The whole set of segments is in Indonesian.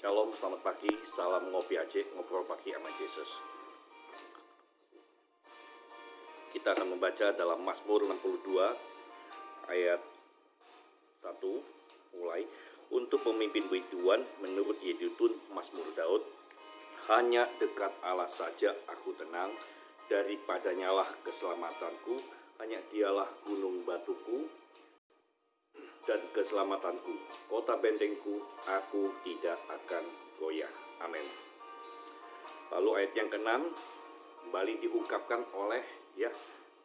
Shalom, selamat pagi, salam ngopi Aceh, ngobrol pagi sama Yesus. Kita akan membaca dalam Mazmur 62 ayat 1 mulai. Untuk pemimpin Tuhan menurut Yedutun Mazmur Daud, hanya dekat Allah saja aku tenang, daripadanya lah keselamatanku, hanya dialah gunung batuku dan keselamatanku, kota bentengku, aku tidak akan goyah. Amin. Lalu ayat yang ke-6 kembali diungkapkan oleh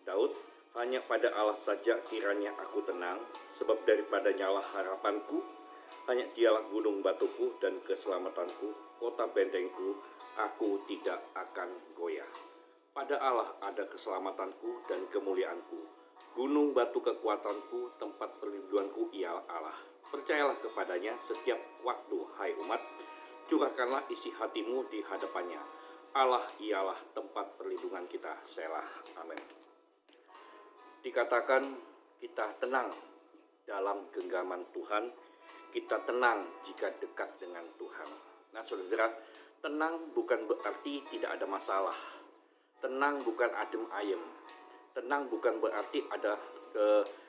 Daud, hanya pada Allah saja kiranya aku tenang, sebab daripadanya lah harapanku, hanya dialah gunung batuku dan keselamatanku, kota bentengku, aku tidak akan goyah. Pada Allah ada keselamatanku dan kemuliaanku, gunung batu kekuatanku, tempat perlindunganku ialah Allah. Percayalah kepadanya setiap waktu, hai umat, curahkanlah isi hatimu di hadapannya. Allah ialah tempat perlindungan kita. Selah. Amin. Dikatakan kita tenang dalam genggaman Tuhan, kita tenang jika dekat dengan Tuhan. Nah saudara, tenang bukan berarti tidak ada masalah. Tenang bukan adem ayem. Tenang bukan berarti ada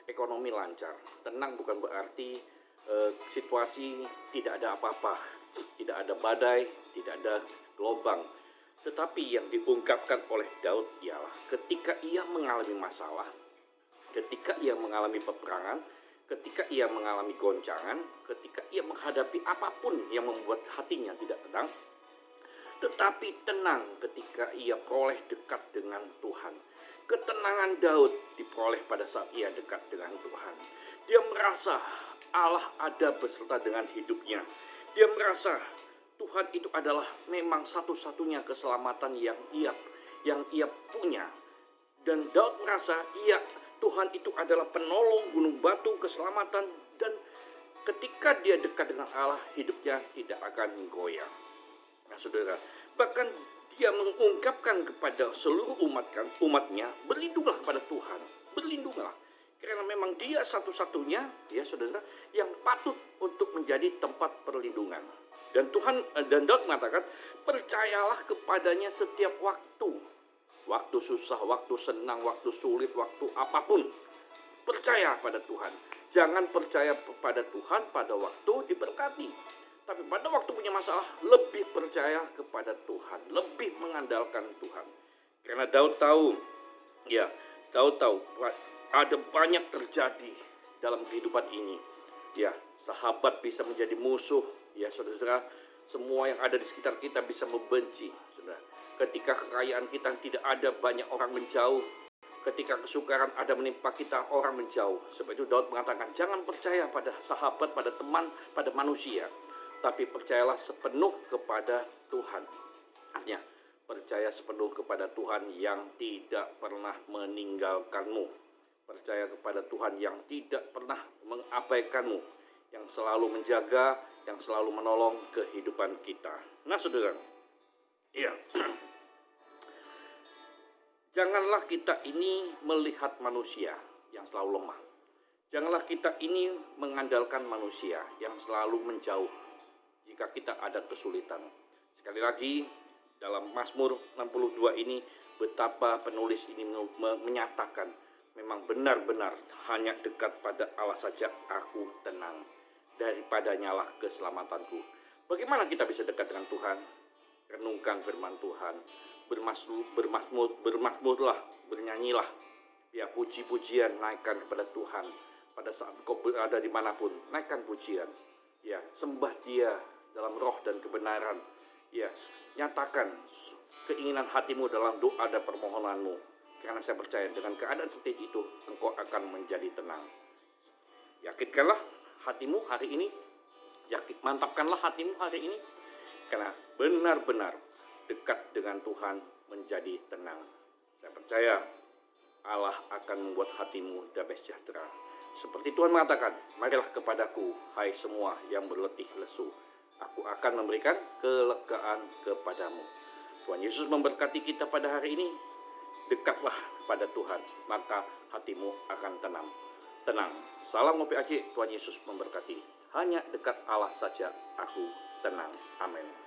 ekonomi lancar. Tenang bukan berarti situasi tidak ada apa-apa, tidak ada badai, tidak ada gelombang. Tetapi yang diungkapkan oleh Daud ialah ketika ia mengalami masalah, ketika ia mengalami peperangan, ketika ia mengalami goncangan, ketika ia menghadapi apapun yang membuat hatinya tidak tenang, tetapi tenang ketika ia peroleh dekat dengan Tuhan. Ketenangan Daud diperoleh pada saat ia dekat dengan Tuhan. Dia merasa Allah ada beserta dengan hidupnya. Dia merasa Tuhan itu adalah memang satu-satunya keselamatan yang ia punya. Dan Daud merasa Tuhan itu adalah penolong, gunung batu, keselamatan. Dan ketika dia dekat dengan Allah, hidupnya tidak akan goyah. Nah saudara, bahkan dia mengungkapkan kepada seluruh umatnya, berlindunglah pada Tuhan, berlindunglah. Karena memang dia satu-satunya, saudara, yang patut untuk menjadi tempat perlindungan. Dan Daud mengatakan, percayalah kepadanya setiap waktu. Waktu susah, waktu senang, waktu sulit, waktu apapun. Percaya pada Tuhan. Jangan percaya pada Tuhan pada waktu diberkati. Tapi pada waktu punya masalah, lebih percaya kepada Tuhan, lebih mengandalkan Tuhan. Karena Daud tahu ada banyak terjadi dalam kehidupan ini. Sahabat bisa menjadi musuh, saudara. Semua yang ada di sekitar kita bisa membenci, saudara. Ketika kekayaan kita tidak ada, banyak orang menjauh. Ketika kesukaran ada menimpa kita, orang menjauh. Sebab itu Daud mengatakan, jangan percaya pada sahabat, pada teman, pada manusia, tapi percayalah sepenuh kepada Tuhan. Artinya, percaya sepenuh kepada Tuhan yang tidak pernah meninggalkanmu. Percaya kepada Tuhan yang tidak pernah mengabaikanmu, yang selalu menjaga, yang selalu menolong kehidupan kita. Nah saudara, janganlah kita ini melihat manusia yang selalu lemah. Janganlah kita ini mengandalkan manusia yang selalu menjauh jika kita ada kesulitan. Sekali lagi, dalam Mazmur 62 ini, betapa penulis ini menyatakan, memang benar-benar hanya dekat pada Allah saja aku tenang, daripadanya lah keselamatanku. Bagaimana kita bisa dekat dengan Tuhan? Renungkan firman Tuhan, bermazmurlah, bernyanyilah, puji-pujian naikkan kepada Tuhan. Pada saat kau berada dimanapun, naikkan pujian, sembah Dia dalam roh dan kebenaran, nyatakan keinginan hatimu dalam doa dan permohonanmu. Karena saya percaya dengan keadaan seperti itu, engkau akan menjadi tenang. Yakinkanlah hatimu hari ini, mantapkanlah hatimu hari ini, karena benar-benar dekat dengan Tuhan menjadi tenang. Saya percaya Allah akan membuat hatimu damai sejahtera. Seperti Tuhan mengatakan, marilah kepadaku, hai semua yang berletih lesu, aku akan memberikan kelegaan kepadamu. Tuhan Yesus memberkati kita pada hari ini. Dekatlah pada Tuhan, maka hatimu akan tenang. Salam ngopi Aceh, Tuhan Yesus memberkati. Hanya dekat Allah saja aku tenang. Amin.